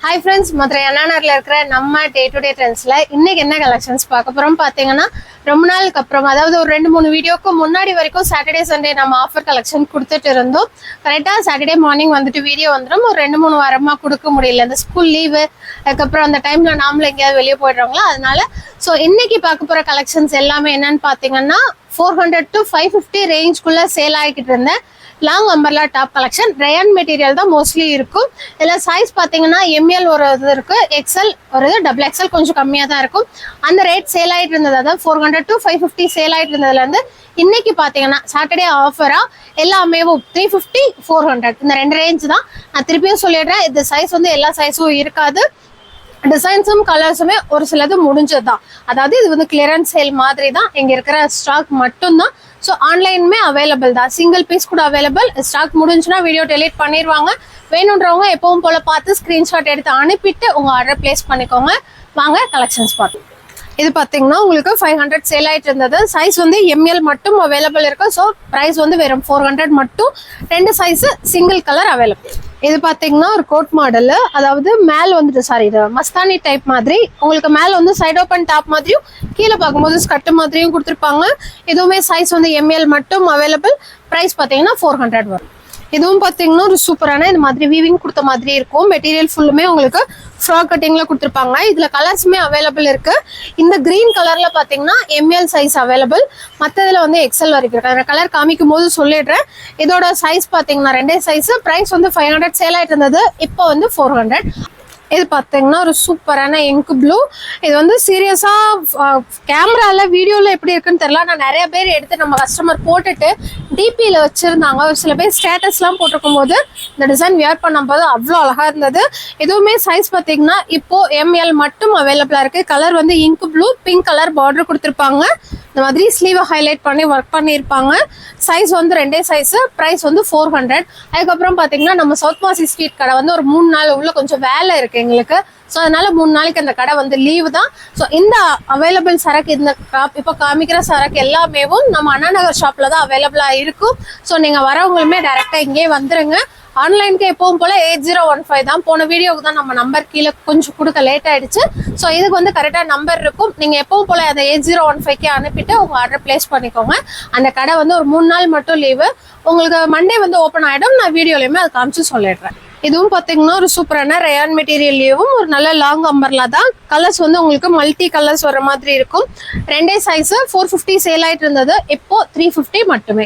Hi friends, Madurai அண்ணாநகர்ல இருக்கிற நம்ம day to day ட்ரெண்ட்ஸ்ல இன்னைக்கு என்ன கலெக்ஷன்ஸ் பார்க்க போறோம் பாத்தீங்கன்னா ரொம்ப நாளுக்கு அப்புறம் அதாவது ஒரு 2-3 வீடியோக்கு முன்னாடி வரைக்கும் சாட்டர்டே சண்டே நம்ம ஆஃபர் கலெக்ஷன் கொடுத்துட்டு இருந்தோம். கரெக்டா சாட்டர்டே மார்னிங் வந்துட்டு வீடியோ வந்துடும். ஒரு 2-3 வாரமா கொடுக்க முடியல, இந்த ஸ்கூல் லீவு, அதுக்கப்புறம் அந்த டைம்ல நாமளும் எங்கேயாவது வெளியே போயிடுறோங்களா, அதனால ஸோ இன்னைக்கு பார்க்க போற கலெக்ஷன்ஸ் எல்லாமே என்னன்னு பாத்தீங்கன்னா 400 to 550 ரேஞ்ச்குள்ள சேல் ஆகிக்கிட்டு இருந்தேன் long umbrella top collection. Rayon material தான் மோஸ்ட்லி இருக்கும். இதில் சைஸ் பார்த்தீங்கன்னா எம்எல் ஒரு இது இருக்கு, எக்ஸ்எல் ஒரு இது, டபுள் எக்ஸ்எல் கொஞ்சம் கம்மியாக தான் இருக்கும். அந்த ரேட் சேல் ஆகிட்டு இருந்தது, அதாவது 400 to 550 சேல் ஆகிட்டு இருந்ததுலேருந்து இன்னைக்கு பார்த்தீங்கன்னா சாட்டர்டே ஆஃபராக எல்லாமே 350 400 இந்த 2 ரேஞ்ச் தான். நான் திருப்பியும் சொல்லிடுறேன், இந்த சைஸ் வந்து எல்லா சைஸும் இருக்காது. டிசைன்ஸும் கலர்ஸுமே ஒரு சிலது முடிஞ்சது தான், அதாவது இது வந்து கிளியரன்ஸ் சேல் மாதிரி தான். இங்கே இருக்கிற ஸ்டாக் மட்டும்தான். ஸோ ஆன்லைனுமே அவைலபிள் தான், சிங்கிள் பீஸ் கூட அவைலபிள். ஸ்டாக் முடிஞ்சுன்னா வீடியோ டெலீட் பண்ணிடுவாங்க. வேணுன்றவங்க எப்பவும் போல பார்த்து ஸ்க்ரீன்ஷாட் எடுத்து அனுப்பிட்டு உங்கள் ஆர்டர் பிளேஸ் பண்ணிக்கோங்க. வாங்க கலெக்ஷன்ஸ் பார்க்கலாம். இது பார்த்தீங்கன்னா உங்களுக்கு 500 சேல் ஆகிட்டு இருந்தது. சைஸ் வந்து எம்எல் மட்டும் அவைலபிள் இருக்கு. ஸோ ப்ரைஸ் வந்து வெறும் 400 மட்டும். 2 சைஸு சிங்கிள் கலர் அவைலபிள். இது பார்த்தீங்கன்னா ஒரு கோட் மாடலு, அதாவது மேலே வந்துட்டு இது மஸ்தானி டைப் மாதிரி. உங்களுக்கு மேலே வந்து சைட் ஓப்பன் டாப் மாதிரியும் கீழே பார்க்கும்போது ஸ்கட்டு மாதிரியும் கொடுத்துருப்பாங்க. இதுவுமே சைஸ் வந்து எம்எல் மட்டும் அவைலபிள். ப்ரைஸ் பார்த்தீங்கன்னா 400 வரும். இதுவும் பார்த்தீங்கன்னா ஒரு சூப்பரான இந்த மாதிரி வீவிங் கொடுத்த மாதிரி இருக்கும். மெட்டீரியல் ஃபுல்லுமே உங்களுக்கு ஃப்ராக் கட்டிங்ல கொடுத்துருப்பாங்க. இதுல கலர்ஸுமே அவைலபிள் இருக்கு. இந்த கிரீன் கலர்ல பாத்தீங்கன்னா எம்எல் சைஸ் அவைலபிள், மற்றதுல வந்து எக்ஸ்எல் வரைக்கும் இருக்கு. அந்த கலர் காமிக்கும் போது சொல்லிடுறேன். இதோட சைஸ் பாத்தீங்கன்னா 2 சைஸ். பிரைஸ் வந்து 500 சேல் ஆயிட்டு இருந்தது, இப்போ வந்து 400. இது பார்த்தீங்கன்னா ஒரு சூப்பரான இங்க் ப்ளூ. இது வந்து சீரியஸாக கேமராவில் வீடியோவில் எப்படி இருக்குன்னு தெரியல. நான் நிறைய பேர் எடுத்து நம்ம கஸ்டமர் போட்டுட்டு டிபியில் வச்சுருந்தாங்க. ஒரு சில பேர் ஸ்டேட்டஸ்லாம் போட்டிருக்கும் போது இந்த டிசைன் வியர் பண்ணும்போது அவ்வளோ அழகாக இருந்தது. எதுவுமே சைஸ் பார்த்தீங்கன்னா இப்போது எம்எல் மட்டும் அவைலபிளாக இருக்குது. கலர் வந்து ink blue, pink colour border கொடுத்துருப்பாங்க. இந்த மாதிரி ஸ்லீவை ஹைலைட் பண்ணி ஒர்க் பண்ணியிருப்பாங்க. சைஸ் வந்து 2 சைஸு. ப்ரைஸ் வந்து 400. அதுக்கப்புறம் பார்த்தீங்கன்னா நம்ம சவுத் மாசி ஸ்ட்ரீட் கடை வந்து ஒரு 3 நாள் உள்ள கொஞ்சம் வேலை இருக்குது எங்களுக்கு. ஸோ அதனால 3 நாளைக்கு அந்த கடை வந்து லீவு தான். ஸோ இந்த அவைலபிள் சரக்கு, இந்த இப்போ காமிக்கிற சரக்கு எல்லாமே நம்ம அண்ணாநகர் ஷாப்பில் தான் அவைலபிளாக இருக்கும். ஸோ நீங்கள் வரவங்களுமே டைரெக்டாக இங்கே வந்துருங்க. ஆன்லைனுக்கு எப்பவும் போல 8015 தான். போன வீடியோவுக்கு தான் நம்ம நம்பர் கீழே கொஞ்சம் கொடுக்க லேட் ஆயிடுச்சு. ஸோ இதுக்கு வந்து கரெக்டாக நம்பர் இருக்கும். நீங்கள் எப்பவும் போல அந்த 8015 அனுப்பிட்டு உங்கள் ஆர்டர் பிளேஸ் பண்ணிக்கோங்க. அந்த கடை வந்து ஒரு 3 நாள் மட்டும் லீவு. உங்களுக்கு மண்டே வந்து ஓப்பன் ஆகிடும். நான் வீடியோலையுமே அதை காமிச்சு சொல்லிடுறேன். இதுவும் பார்த்தீங்கன்னா ஒரு சூப்பரான ரயான் மெட்டீரியல்லையும் ஒரு நல்ல லாங் அம்பர்லா தான். கலர்ஸ் வந்து உங்களுக்கு மல்டி கலர்ஸ் வர மாதிரி இருக்கும். 2 சைஸு. 450 சேல் ஆகிட்டு இருந்தது, இப்போ 350 மட்டுமே.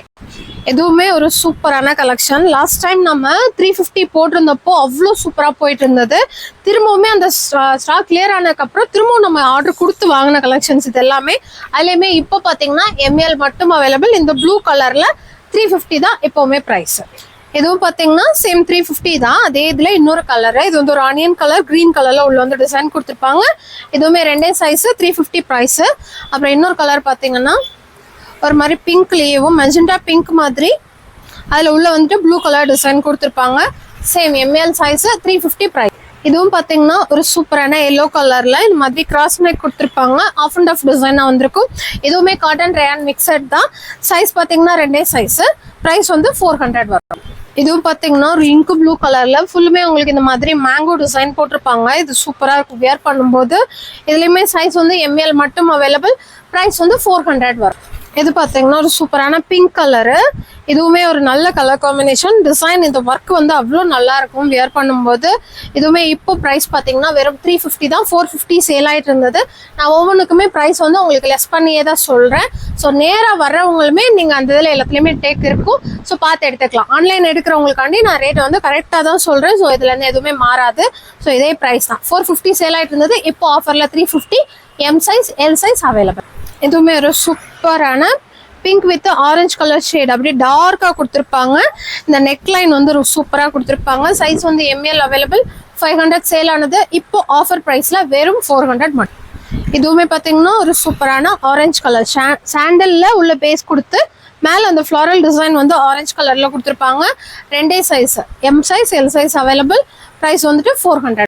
எதுவுமே ஒரு சூப்பரான கலெக்ஷன். லாஸ்ட் டைம் நம்ம 350 போட்டிருந்தப்போ அவ்வளோ சூப்பராக போயிட்டு இருந்தது. திரும்பவுமே அந்த ஸ்டாக் கிளியர் ஆனதுக்கப்புறம் திரும்பவும் நம்ம ஆர்டர் கொடுத்து வாங்கின கலெக்ஷன்ஸ் இது எல்லாமே. அதுலேயுமே இப்போ பார்த்தீங்கன்னா எம்எல் மட்டும் அவைலபிள். இந்த ப்ளூ கலரில் 350 தான் எப்போவுமே ப்ரைஸ். இதுவும் பார்த்தீங்கன்னா சேம் 350 தான். அதே இதில் இன்னொரு கலரு, இது வந்து ஒரு ஆனியன் கலர், க்ரீன் கலரில் உள்ள வந்து டிசைன் கொடுத்துருப்பாங்க. இதுவுமே 2 சைஸு, 350 ப்ரைஸு. அப்புறம் இன்னொரு கலர் பார்த்தீங்கன்னா ஒரு மாதிரி பிங்க்லேயும் மெஜெண்டா பிங்க் மாதிரி, அதில் உள்ள வந்துட்டு ப்ளூ கலர் டிசைன் கொடுத்துருப்பாங்க. Same ML size, 350 price. இதுவும் பார்த்தீங்கன்னா ஒரு சூப்பரான எல்லோ கலரில் இந்த மாதிரி கிராஸ் நெக் கொடுத்துருப்பாங்க. ஆஃப் அண்ட் ஆஃப் டிசைனாக வந்திருக்கும். இதுவுமே காட்டன் ரயான் மிக்சட் தான். சைஸ் பார்த்தீங்கன்னா 2 சைஸு. ப்ரைஸ் வந்து 400 வரும். இதுவும் பார்த்தீங்கன்னா ஒரு இங்கு ப்ளூ கலரில் ஃபுல்லுமே உங்களுக்கு இந்த மாதிரி மேங்கோ டிசைன் போட்டிருப்பாங்க. இது சூப்பராக இருக்கும் வியர் பண்ணும்போது. இதுலேயுமே சைஸ் வந்து எம்எல் மட்டும் அவைலபிள். ப்ரைஸ் வந்து 400 வரும். இது பார்த்தீங்கன்னா ஒரு சூப்பரான பிங்க் கலரு. இதுவுமே ஒரு நல்ல கலர் காம்பினேஷன். டிசைன் இந்த ஒர்க் வந்து அவ்வளோ நல்லா இருக்கும் வியர் பண்ணும்போது. இதுவுமே இப்போ ப்ரைஸ் பார்த்தீங்கன்னா வெறும் 350 தான். 450 சேல் ஆகிட்டு இருந்தது. நான் ஒவ்வொன்றுக்குமே ப்ரைஸ் வந்து உங்களுக்கு லெஸ் பண்ணியே தான் சொல்கிறேன். ஸோ நேராக வர்றவங்களுமே நீங்கள் அந்த இதில் எல்லாத்துலேயுமே டேக் இருக்கும். ஸோ பார்த்து எடுத்துக்கலாம். ஆன்லைன் எடுக்கிறவங்களுக்காண்டி நான் ரேட் வந்து கரெக்டாக தான் சொல்கிறேன். ஸோ இதுலேருந்து எதுவுமே மாறாது. ஸோ இதே ப்ரைஸ் தான். 450 சேல் ஆகிட்டு இருந்தது. இப்போ ஆஃபரில் 350. M size, L size available. இதுவுமே ஒரு சூப்பரான pink with orange colour shade, அப்படியே டார்க்காக கொடுத்துருப்பாங்க. இந்த நெக் லைன் வந்து ஒரு சூப்பராக கொடுத்துருப்பாங்க. சைஸ் வந்து எம்எல் அவைலபிள். 500 சேல் ஆனது. இப்போ ஆஃபர் ப்ரைஸில் வெறும் 400 மட்டும். இதுவுமே பார்த்தீங்கன்னா ஒரு சூப்பரான ஆரஞ்சு கலர் சாண்டலில் உள்ள பேஸ் கொடுத்து மேலே அந்த ஃப்ளாரல் டிசைன் வந்து ஆரஞ்சு கலரில் கொடுத்துருப்பாங்க. 2 size, M size, L size available. Price வந்துட்டு 400.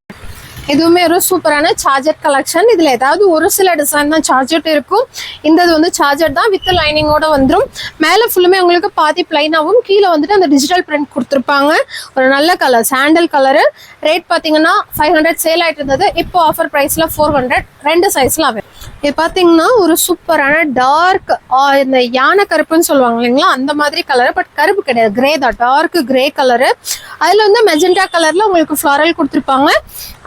இதுவுமே ஒரு சூப்பரான சார்ஜர் கலெக்ஷன். இதுல ஏதாவது ஒரு சில டிசைன் தான் சார்ஜர் இருக்கும். இந்த இது வந்து சார்ஜர் தான் வித் லைனிங்கோட வந்துடும். மேல ஃபுல்லுமே உங்களுக்கு பாதி பிளைனாவும் கீழே வந்துட்டு அந்த டிஜிட்டல் பிரிண்ட் கொடுத்துருப்பாங்க. ஒரு நல்ல கலர் சாண்டல் கலரு. ரேட் பார்த்தீங்கன்னா 500 சேல் ஆயிட்டு இருந்தது. இப்போ ஆஃபர் பிரைஸ்ல 400. 2 சைஸ்ல அவைலபிள். இது பார்த்தீங்கன்னா ஒரு சூப்பரான டார்க் இந்த யானை கருப்புன்னு சொல்லுவாங்க இல்லைங்களா, அந்த மாதிரி கலர். பட் கருப்பு கிடையாது, கிரே தான், டார்க் கிரே கலரு. அதுல வந்து மெஜெண்டா கலர்ல உங்களுக்கு ஃப்ளாரல் கொடுத்துருப்பாங்க.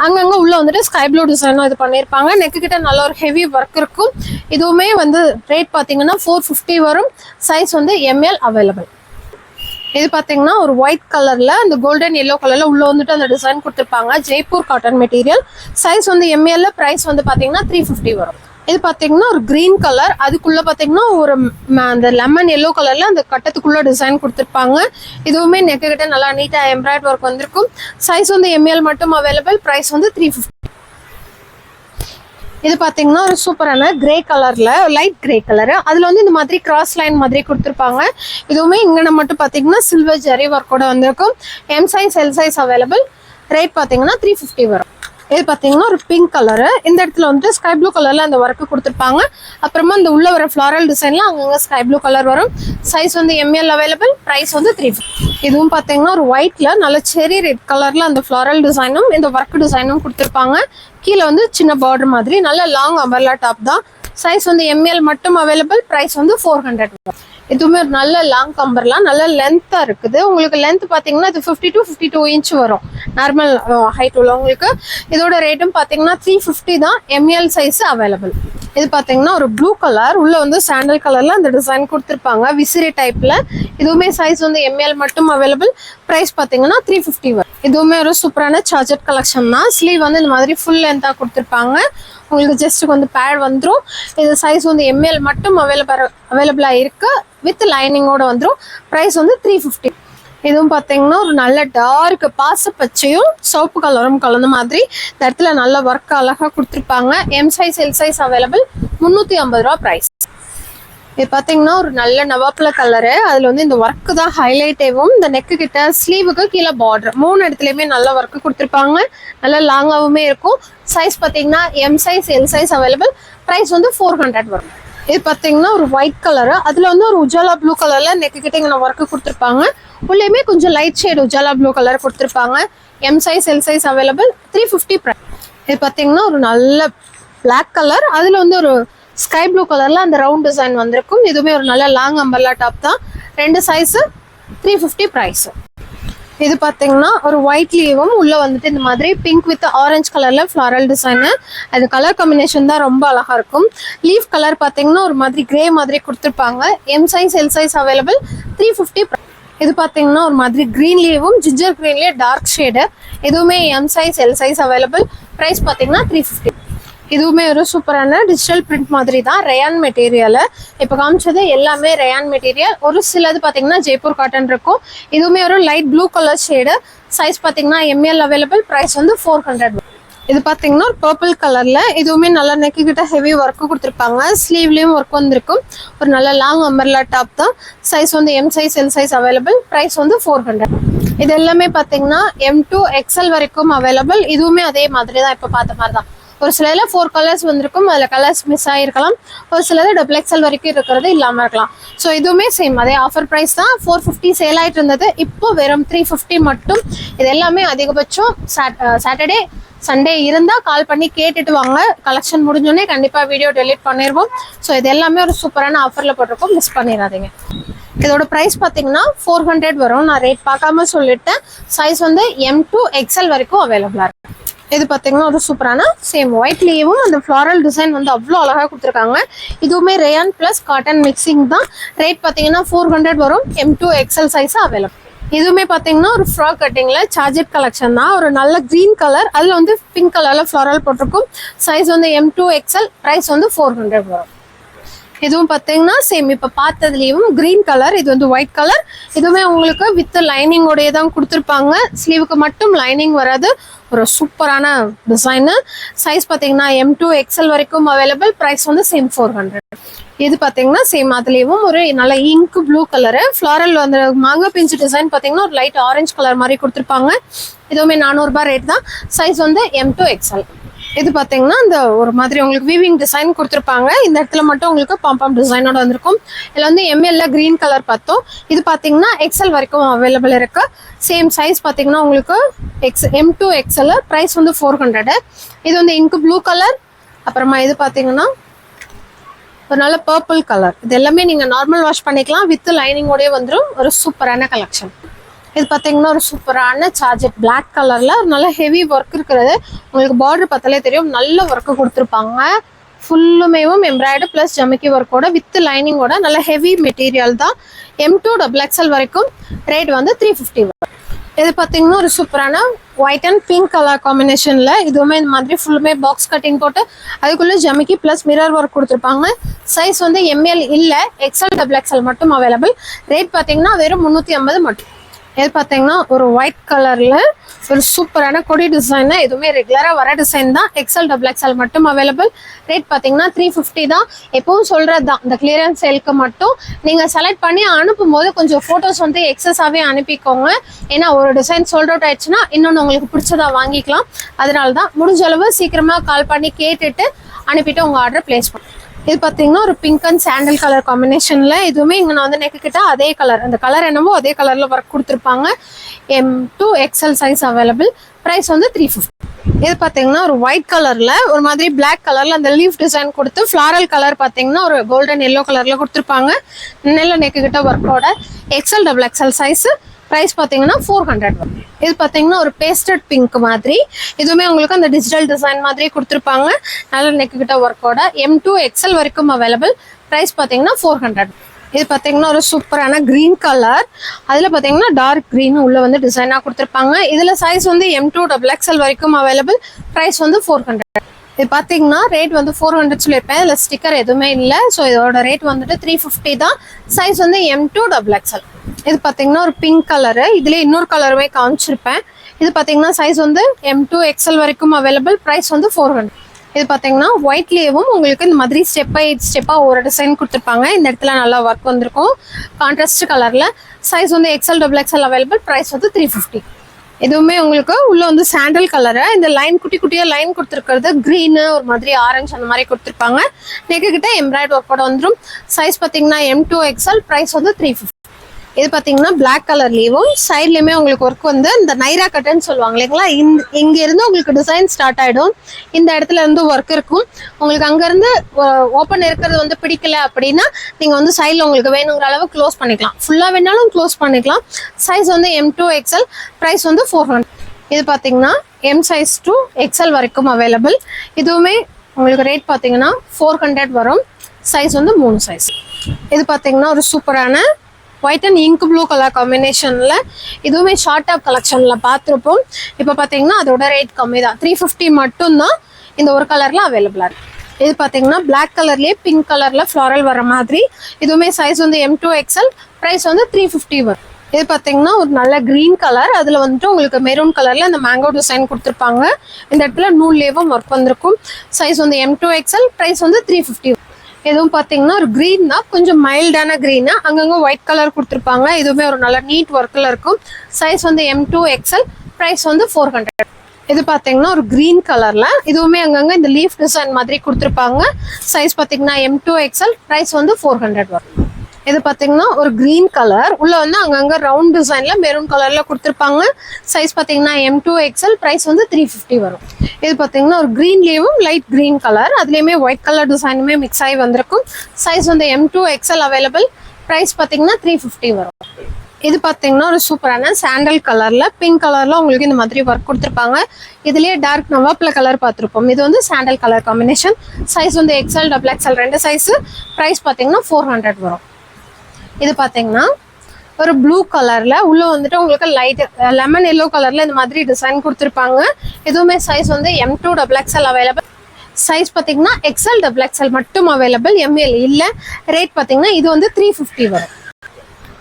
அங்கங்க உள்ள வந்துட்டு ஸ்கை ப்ளூ டிசைனும் இது பண்ணியிருப்பாங்க. நெக்கு கிட்ட நல்ல ஒரு ஹெவி ஒர்க் இருக்கும். இதுவுமே வந்து ரேட் பார்த்தீங்கன்னா 450 வரும். சைஸ் வந்து ML அவைலபிள். இது பார்த்தீங்கன்னா ஒரு ஒயிட் கலர்ல அந்த கோல்டன் எல்லோ கலர்ல உள்ள வந்துட்டு அந்த டிசைன் கொடுத்துருப்பாங்க. Jaipur cotton material. சைஸ் வந்து ML. பிரைஸ் வந்து பார்த்தீங்கன்னா 350 வரும். இது பார்த்தீங்கன்னா ஒரு கிரீன் கலர். அதுக்குள்ள பார்த்தீங்கன்னா ஒரு அந்த லெமன் எல்லோ கலர்ல அந்த கட்டத்துக்குள்ள டிசைன் கொடுத்துருப்பாங்க. இதுவுமே நெக்கு கிட்ட நல்லா நீட்டா எம்ப்ராய்டரி ஒர்க் வந்திருக்கும். சைஸ் வந்து ML மட்டும் அவைலபிள். பிரைஸ் வந்து 350. இது பார்த்தீங்கன்னா ஒரு சூப்பரான கிரே கலர்ல லைட் கிரே கலர். அதுல வந்து இந்த மாதிரி கிராஸ் லைன் மாதிரி கொடுத்துருப்பாங்க. இதுவுமே இங்கே மட்டும் பார்த்தீங்கன்னா சில்வர் ஜரி ஒர்க்கோட வந்திருக்கும். M size L size available. Rate பார்த்தீங்கன்னா 350 வரும். இது பார்த்தீங்கன்னா ஒரு பிங்க் கலரு. இந்த இடத்துல வந்துட்டு ஸ்கை ப்ளூ கலர்ல அந்த ஒர்க்கு கொடுத்துருப்பாங்க. அப்புறமா இந்த உள்ள வர ஃப்ளாரல் டிசைன்ல அங்கங்க ஸ்கை ப்ளூ கலர் வரும். சைஸ் வந்து ML அவைலபிள். பிரைஸ் வந்து 350. இதுவும் பார்த்தீங்கன்னா ஒரு ஒயிட்ல நல்ல செரி ரெட் கலர்ல அந்த ஃப்ளாரல் டிசைனும் இந்த ஒர்க் டிசைனும் கொடுத்துருப்பாங்க. கீழே வந்து சின்ன பார்டர் மாதிரி நல்ல லாங் அம்பர்லா டாப் தான். சைஸ் வந்து ML மட்டும் அவைலபிள். பிரைஸ் வந்து 400. இதுவுமே ஒரு நல்ல லாங் கம்பர்லாம் நல்ல லென்த்தா இருக்குது. உங்களுக்கு லென்த் பார்த்தீங்கன்னா இது 50 to 52 இன்ச் வரும் நார்மல் ஹைட் உள்ளவங்களுக்கு. இதோட ரேட்டும் பார்த்தீங்கன்னா 350 தான். ML size available. இது பார்த்தீங்கன்னா ஒரு ப்ளூ கலர் உள்ள வந்து சாண்டல் கலர்ல அந்த டிசைன் கொடுத்துருப்பாங்க விசிறி டைப்ல. இதுவுமே சைஸ் வந்து ML மட்டும் அவைலபிள். பிரைஸ் பார்த்தீங்கன்னா 350 வரும். இதுவுமே ஒரு சூப்பரான சார்ஜர் கலெக்ஷன் தான். ஸ்லீவ் வந்து இந்த மாதிரி ஃபுல் லென்த்தா கொடுத்துருப்பாங்க. உங்களுக்கு ஜஸ்ட் வந்து பேட் வந்துடும். இது சைஸ் வந்து ML மட்டும் அவைலபிளாக இருக்கு. வித் லைனிங்கோட வந்துடும். ப்ரைஸ் வந்து 350. இதுவும் பார்த்தீங்கன்னா ஒரு நல்ல டார்க் பாச பச்சையும் சோப்பு கலரும் கலந்த மாதிரி இந்த இடத்துல நல்ல ஒர்க் அழகாக கொடுத்துருப்பாங்க. M size L size available. 350 ரூபா ப்ரைஸ். இது பார்த்தீங்கன்னா ஒரு நல்ல நவாப்பழ கலரு. அதில் வந்து இந்த ஒர்க்கு தான் ஹைலைட்டேவும். இந்த நெக்கு கிட்ட ஸ்லீவுக்கு கீழே பார்டர் 3 இடத்துலையுமே நல்ல ஒர்க்கு கொடுத்துருப்பாங்க. நல்ல லாங்காகவுமே இருக்கும். சைஸ் பார்த்தீங்கன்னா M size L size available. Price வந்து 400 வரும். இது பார்த்தீங்கன்னா ஒரு ஒயிட் கலரு. அதில் வந்து ஒரு உஜாலா ப்ளூ கலரில் நெக்கு கிட்ட இங்கே ஒர்க்கு கொடுத்துருப்பாங்க. உள்ளேயுமே கொஞ்சம் light shade Ujala blue colour கொடுத்துருப்பாங்க. M size L size available. 350 price. இது பார்த்தீங்கன்னா ஒரு நல்ல பிளாக் கலர். அதில் வந்து ஒரு ஸ்கை ப்ளூ கலர்ல அந்த ரவுண்ட் டிசைன் வந்திருக்கும். இதுவுமே ஒரு நல்ல லாங் அம்பர்லா டாப் தான். 2 சைஸ் 350 ப்ரைஸ். இது பார்த்தீங்கன்னா ஒரு ஒயிட் லீவும் உள்ள வந்துட்டு இந்த மாதிரி பிங்க் வித் ஆரஞ்சு கலர்ல ஃப்ளாரல் டிசைனு. அது கலர் காம்பினேஷன் தான் ரொம்ப அழகா இருக்கும். லீஃப் கலர் பார்த்தீங்கன்னா ஒரு மாதிரி கிரே மாதிரி கொடுத்துருப்பாங்க. M size L size available. 350 price. இது பார்த்தீங்கன்னா ஒரு மாதிரி கிரீன் லீவும் ஜிஞ்சர் கிரீன்லேயே டார்க் ஷேடு. இதுவுமே M size L size available. Price பார்த்தீங்கன்னா 350. இதுவுமே ஒரு சூப்பரான டிஜிட்டல் பிரிண்ட் மாதிரி தான். Rayon material. இப்போ காமிச்சது எல்லாமே ரயான் மெட்டீரியல். ஒரு சிலது பார்த்தீங்கன்னா ஜெய்ப்பூர் காட்டன் இருக்கும். இதுவுமே ஒரு light blue colour shade. Size பார்த்தீங்கன்னா ML அவைலபிள். ப்ரைஸ் வந்து 400. இது பார்த்தீங்கன்னா ஒரு பர்பிள் கலர்ல. இதுவுமே நல்லா நெக்கு கிட்ட ஹெவி ஒர்க்கு கொடுத்துருப்பாங்க. ஸ்லீவ்லேயும் ஒர்க் வந்திருக்கும். ஒரு நல்ல லாங் அம்பர்லா டாப் தான். சைஸ் வந்து M size L size available. Price வந்து 400. இது எல்லாமே பார்த்தீங்கன்னா M to XL வரைக்கும் அவைலபிள். இதுவுமே அதே மாதிரி தான் இப்போ பார்த்த மாதிரி தான். ஒரு சில 4 கலர்ஸ் வந்திருக்கும். அதில் கலர்ஸ் மிஸ் ஆகிருக்கலாம். ஒரு சிலது XXL வரைக்கும் இருக்கிறது இல்லாமல் இருக்கலாம். ஸோ இதுவுமே சேம் அதே ஆஃபர் ப்ரைஸ் தான். 450 சேல் ஆகிட்டு இருந்தது. இப்போ வெறும் 350 மட்டும். இது எல்லாமே அதிகபட்சம் சாட்டர்டே சண்டே இருந்தால் கால் பண்ணி கேட்டுட்டு வாங்க. கலெக்ஷன் முடிஞ்சோடனே கண்டிப்பாக வீடியோ டெலிட் பண்ணிடுவோம். ஸோ இது எல்லாமே ஒரு சூப்பரான ஆஃபரில் போட்டிருக்கோம். மிஸ் பண்ணிடாதீங்க. இதோட ப்ரைஸ் பார்த்தீங்கன்னா 400 வரும். நான் ரேட் பார்க்காம சொல்லிட்டேன். சைஸ் வந்து M to XL வரைக்கும் அவைலபிளாக இருக்கு. இது பார்த்தீங்கன்னா ஒரு சூப்பரான சேம் ஒயிட்லேயும் அந்த ஃப்ளாரல் டிசைன் வந்து அவ்வளோ அழகாக கொடுத்துருக்காங்க. இதுவுமே ரேயான் ப்ளஸ் காட்டன் மிக்சிங் தான். ரேட் பார்த்தீங்கன்னா 400 வரும். M to XL size available. இதுவுமே பார்த்தீங்கன்னா ஒரு ஃப்ராக் கட்டிங்கில் சார்ஜர் கலெக்ஷன் தான். ஒரு நல்ல க்ரீன் கலர். அதில் வந்து பிங்க் கலரில் ஃப்ளாரல் போட்டிருக்கும். சைஸ் வந்து M to XL. ப்ரைஸ் வந்து 400 வரும். இதுவும் பார்த்தீங்கன்னா சேம் இப்போ பார்த்ததுலேயும் கிரீன் கலர், இது வந்து ஒயிட் கலர். இதுவுமே உங்களுக்கு வித் லைனிங்கோடைய தான் கொடுத்துருப்பாங்க. ஸ்லீவுக்கு மட்டும் லைனிங் வராது. ஒரு சூப்பரான டிசைனு. சைஸ் பார்த்தீங்கன்னா M2 XL வரைக்கும் அவைலபிள். ப்ரைஸ் வந்து சேம் 400. இது பார்த்தீங்கன்னா சேம் அதுலேயும் ஒரு நல்ல இங்க் ப்ளூ கலரு ஃப்ளாரல் வந்து மாங்கா பிஞ்சு டிசைன் பார்த்தீங்கன்னா ஒரு லைட் ஆரஞ்சு கலர் மாதிரி கொடுத்துருப்பாங்க. இதுவுமே 400 ரூபாய் ரேட் தான். சைஸ் வந்து M2 XL. இது பார்த்தீங்கன்னா இந்த ஒரு மாதிரி உங்களுக்கு வீவிங் டிசைன் கொடுத்துருப்பாங்க. இந்த இடத்துல மட்டும் உங்களுக்கு பாம் டிசைனோட வந்திருக்கும். இதில் வந்து ML கிரீன் கலர் பார்த்தோம். இது பார்த்தீங்கன்னா XL வரைக்கும் அவைலபிள் இருக்கு. சேம் சைஸ் பார்த்தீங்கன்னா உங்களுக்கு M2 XL. ப்ரைஸ் வந்து 400. இது வந்து இங்க் ப்ளூ கலர். அப்புறமா இது பார்த்தீங்கன்னா ஒரு நல்ல பர்பிள் கலர். இது எல்லாமே நீங்கள் நார்மல் வாஷ் பண்ணிக்கலாம். வித் லைனிங்கோடய வந்துடும். ஒரு சூப்பரான கலெக்ஷன். இது பார்த்தீங்கன்னா ஒரு சூப்பரான சார்ஜெட் பிளாக் கலரில் நல்ல ஹெவி ஒர்க் இருக்கிறது. உங்களுக்கு பார்டர் பார்த்தாலே தெரியும், நல்ல ஒர்க்கு கொடுத்துருப்பாங்க. ஃபுல்லுமேவும் எம்ப்ராய்டு ப்ளஸ் ஜமிக்கி ஒர்க்கோட வித் லைனிங்கோட நல்ல ஹெவி மெட்டீரியல் தான். M2 XXL வரைக்கும். ரேட் வந்து 350 வரும். இது பார்த்தீங்கன்னா ஒரு சூப்பரான ஒயிட் அண்ட் பிங்க் கலர் காம்பினேஷனில் இதுவுமே இந்த மாதிரி ஃபுல்லுமே பாக்ஸ் கட்டிங் போட்டு அதுக்குள்ளே ஜமிக்கி ப்ளஸ் மிரர் ஒர்க் கொடுத்துருப்பாங்க. சைஸ் வந்து ML இல்லை, XL XXL மட்டும் அவைலபிள். ரேட் பார்த்தீங்கன்னா வெறும் 350 மட்டும். இது பார்த்தீங்கன்னா ஒரு ஒயிட் கலரில் ஒரு சூப்பரான கொடி டிசைன். எதுவுமே ரெகுலராக வர டிசைன் தான். XL XXL மட்டும் அவைலபிள். ரேட் பார்த்தீங்கன்னா 350 தான். எப்பவும் சொல்கிறது தான், இந்த கிளியரன்ஸ் சேலுக்கு மட்டும் நீங்கள் செலக்ட் பண்ணி அனுப்பும் போது கொஞ்சம் ஃபோட்டோஸ் வந்து எக்ஸஸாகவே அனுப்பிக்கோங்க. ஏன்னா ஒரு டிசைன் சோல்ட் அவுட் ஆயிடுச்சுன்னா இன்னொன்று உங்களுக்கு பிடிச்சதா வாங்கிக்கலாம். அதனால தான் முடிஞ்ச அளவு சீக்கிரமாக கால் பண்ணி கேட்டுட்டு அனுப்பிட்டு உங்கள் ஆர்டர் பிளேஸ் பண்ணுங்க. இது பார்த்தீங்கன்னா ஒரு பிங்க் அண்ட் சாண்டல் கலர் காம்பினேஷனில் இதுவுமே இங்கே நான் வந்து நெக்கு கிட்ட அதே கலர், அந்த கலர் என்னவோ அதே கலரில் ஒர்க் கொடுத்துருப்பாங்க. M2 XL size available. Price வந்து 350. இது பார்த்தீங்கன்னா ஒரு ஒயிட் கலரில் ஒரு மாதிரி பிளாக் கலரில் அந்த லீஃப் டிசைன் கொடுத்து ஃப்ளாரல் கலர் பார்த்தீங்கன்னா ஒரு கோல்டன் எல்லோ கலரில் கொடுத்துருப்பாங்க. நெல்ல நெக்கு கிட்ட ஒர்க்கோட XL XXL சைஸு. ப்ரைஸ் பார்த்தீங்கன்னா 400 வரும். இது பார்த்தீங்கன்னா ஒரு பேஸ்டட் பிங்க் மாதிரி. இதுவுமே உங்களுக்கு அந்த டிஜிட்டல் டிசைன் மாதிரி கொடுத்துருப்பாங்க. நல்ல நெக்கு கிட்ட ஒர்க்கோட M2 XL வரைக்கும் அவைலபிள். ப்ரைஸ் பார்த்தீங்கன்னா 400. இது பார்த்தீங்கன்னா ஒரு சூப்பரான க்ரீன் கலர். அதில் பார்த்தீங்கன்னா டார்க் க்ரீன் உள்ள வந்து டிசைனாக கொடுத்துருப்பாங்க. இதில் சைஸ் வந்து M2 XXL வரைக்கும் அவைலபிள். ப்ரைஸ் வந்து 400. இது பார்த்தீங்கன்னா ரேட் வந்து 400 சொல்லியிருப்பேன். இதில் ஸ்டிக்கர் எதுவுமே இல்லை. ஸோ இதோட ரேட் வந்துட்டு 350 தான். சைஸ் வந்து M2 XXL. இது பார்த்தீங்கன்னா ஒரு பிங்க் கலரு. இதுலேயே இன்னொரு கலருமே காமிச்சிருப்பேன். இது பார்த்தீங்கன்னா சைஸ் வந்து M2 XL வரைக்கும் அவைலபிள். ப்ரைஸ் வந்து 400. இது பார்த்தீங்கன்னா ஒயிட்லேயும் உங்களுக்கு இந்த மாதிரி ஸ்டெப்பாக ஒரு டிசைன் கொடுத்துருப்பாங்க. இந்த இடத்துல நல்லா ஒர்க் வந்திருக்கும் கான்ட்ராஸ்ட் கலரில். சைஸ் வந்து XL XXL அவைலபிள். ப்ரைஸ் வந்து 350. இதுவுமே உங்களுக்கு உள்ள வந்து சாண்டல் கலரு. இந்த லைன் குட்டி குட்டியாக லைன் கொடுத்துருக்கிறது க்ரீனு ஒரு மாதிரி ஆரஞ்சு அந்த மாதிரி கொடுத்துருப்பாங்க. நெக்கு கிட்ட எம்ப்ராய்டு ஒர்க்கோட வந்துடும். சைஸ் பார்த்தீங்கன்னா M2 XL. ப்ரைஸ் வந்து 350. இது பார்த்தீங்கன்னா பிளாக் கலர்லேயும் சைட்லேயுமே உங்களுக்கு ஒர்க் வந்து இந்த நைரா கட்டுன்னு சொல்லுவாங்க இல்லைங்களா, இங்கேருந்து உங்களுக்கு டிசைன் ஸ்டார்ட் ஆகிடும். இந்த இடத்துல இருந்து ஒர்க் இருக்கும். உங்களுக்கு அங்கேருந்து ஓப்பன் இருக்கிறது வந்து பிடிக்கல அப்படின்னா நீங்கள் வந்து சைடில் உங்களுக்கு வேணுங்கிற அளவு க்ளோஸ் பண்ணிக்கலாம். ஃபுல்லாக வேணாலும் க்ளோஸ் பண்ணிக்கலாம். சைஸ் வந்து M2 XL. ப்ரைஸ் வந்து 400. இது பார்த்தீங்கன்னா M சைஸ் to XL வரைக்கும் அவைலபிள். இதுவுமே உங்களுக்கு ரேட் பார்த்தீங்கன்னா 400 வரும். சைஸ் வந்து 3 சைஸ். இது பார்த்தீங்கன்னா ஒரு சூப்பரான white and ink blue colour காம்பினேஷனில் இதுவுமே ஷார்ட் டாப் கலெக்ஷனில் பார்த்துருப்போம். இப்போ பார்த்தீங்கன்னா அதோட ரேட் கம்மி தான். 350 மட்டும்தான் இந்த ஒரு கலரில் அவைலபிளாக இருக்குது. இது பார்த்தீங்கன்னா பிளாக் கலர்லேயே பிங்க் கலரில் ஃப்ளாரல் வர மாதிரி. இதுவுமே சைஸ் வந்து M2 XL. ப்ரைஸ் வந்து 350 வரும். இது பார்த்தீங்கன்னா ஒரு நல்ல க்ரீன் கலர். அதில் வந்துட்டு உங்களுக்கு மெரூன் கலரில் அந்த மேங்கோ டிசைன் கொடுத்துருப்பாங்க. இந்த இடத்துல நூல்லேயும் ஒர்க் வந்திருக்கும். சைஸ் வந்து M2 XL. ப்ரைஸ் வந்து 350. இதுவும் பார்த்தீங்கன்னா ஒரு க்ரீன் தான், கொஞ்சம் மைல்டான க்ரீனு. அங்கங்கே ஒயிட் கலர் கொடுத்துருப்பாங்க. இதுவுமே ஒரு நல்ல நீட் ஒர்க்கில் இருக்கும். சைஸ் வந்து M2 XL. ப்ரைஸ் வந்து 400. இது பார்த்தீங்கன்னா ஒரு க்ரீன் கலரில் இதுவுமே அங்கங்கே இந்த லீஃப் டிசைன் மாதிரி கொடுத்துருப்பாங்க. சைஸ் பார்த்தீங்கன்னா M2 XL. ப்ரைஸ் வந்து 400 வரும். இது பார்த்தீங்கன்னா ஒரு க்ரீன் கலர். உள்ள வந்து அங்கங்கே ரவுண்ட் டிசைனில் மெரூன் கலரில் கொடுத்துருப்பாங்க. சைஸ் பார்த்தீங்கன்னா M2 XL. ப்ரைஸ் வந்து 350 வரும். இது பார்த்தீங்கன்னா ஒரு க்ரீன்லேயும் லைட் க்ரீன் கலர், அதுலேயுமே ஒயிட் கலர் டிசைனுமே மிக்ஸ் ஆகி வந்திருக்கும். சைஸ் வந்து M2 XL அவைலபிள். ப்ரைஸ் பார்த்தீங்கன்னா 350 வரும். இது பார்த்தீங்கன்னா ஒரு சூப்பரான சாண்டல் கலரில் பிங்க் கலரில் உங்களுக்கு இந்த மாதிரி ஒர்க் கொடுத்துருப்பாங்க. இதுலேயே டார்க் நவாப்ல கலர் பார்த்துருப்போம். இது வந்து சாண்டல் கலர் காம்பினேஷன். சைஸ் வந்து XL XXL ரெண்டு சைஸு. ப்ரைஸ் பார்த்தீங்கன்னா 400 வரும். இது பார்த்தீங்கன்னா ஒரு ப்ளூ கலரில் உள்ள வந்துட்டு உங்களுக்கு லைட் லெமன் எல்லோ கலரில் இந்த மாதிரி டிசைன் கொடுத்துருப்பாங்க. இதுவுமே சைஸ் வந்து M2 XXL அவைலபிள். சைஸ் பார்த்தீங்கன்னா எக்ஸ்எல் டபுள் எக்ஸ்எல் மட்டும் அவைலபிள், எம்எல் இல்லை. ரேட் பார்த்தீங்கன்னா இது வந்து 350 வரும்.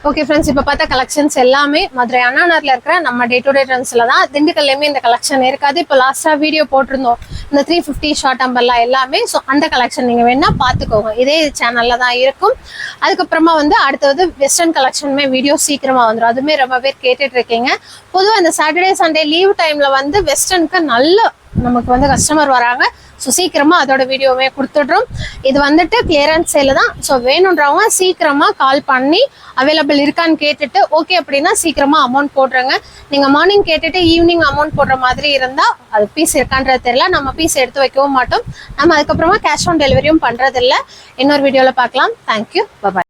ஓகே ஃப்ரெண்ட்ஸ், இப்போ பார்த்த கலெக்ஷன்ஸ் எல்லாமே மதுரை அண்ணா நகர்ல இருக்கிற நம்ம டே டு டே ட்ரெண்ட்ஸ்ல தான். திண்டுக்கல்லையுமே இந்த கலெக்ஷன் இருக்காது. இப்போ லாஸ்ட்டாக வீடியோ போட்டிருந்தோம் இந்த 350 ஷார்ட் அம்பர்லா எல்லாமே. ஸோ அந்த கலெக்ஷன் நீங்கள் வேணா பார்த்துக்கோங்க, இதே சேனலில் தான் இருக்கும். அதுக்கப்புறமா வந்து அடுத்தது வெஸ்டர்ன் கலெக்ஷனுமே வீடியோ சீக்கிரமாக வந்துடும். அதுவுமே ரொம்ப பேர் கேட்டுட்டு இருக்கீங்க. பொதுவாக இந்த சாட்டர்டே சண்டே லீவ் டைமில் வந்து வெஸ்டர்னுக்கு நல்ல நமக்கு வந்து கஸ்டமர் வராங்க. ஸோ சீக்கிரமாக அதோட வீடியோவே கொடுத்துட்றோம். இது வந்துட்டு கிளியரன்ஸ் சேல் தான். ஸோ வேணுன்றவங்க சீக்கிரமாக கால் பண்ணி அவைலபிள் இருக்கான்னு கேட்டுட்டு ஓகே அப்படின்னா சீக்கிரமாக அமௌண்ட் போடுறேங்க. நீங்கள் மார்னிங் கேட்டுட்டு ஈவினிங் அமௌண்ட் போடுற மாதிரி இருந்தால் அது பீஸ் இருக்கான்றது தெரியல. நம்ம பீஸ் எடுத்து வைக்கவும் மாட்டோம். நம்ம அதுக்கப்புறமா கேஷ் ஆன் டெலிவரியும் பண்ணுறதில்ல. இன்னொரு வீடியோவில் பார்க்கலாம். தேங்க்யூ, பாய்.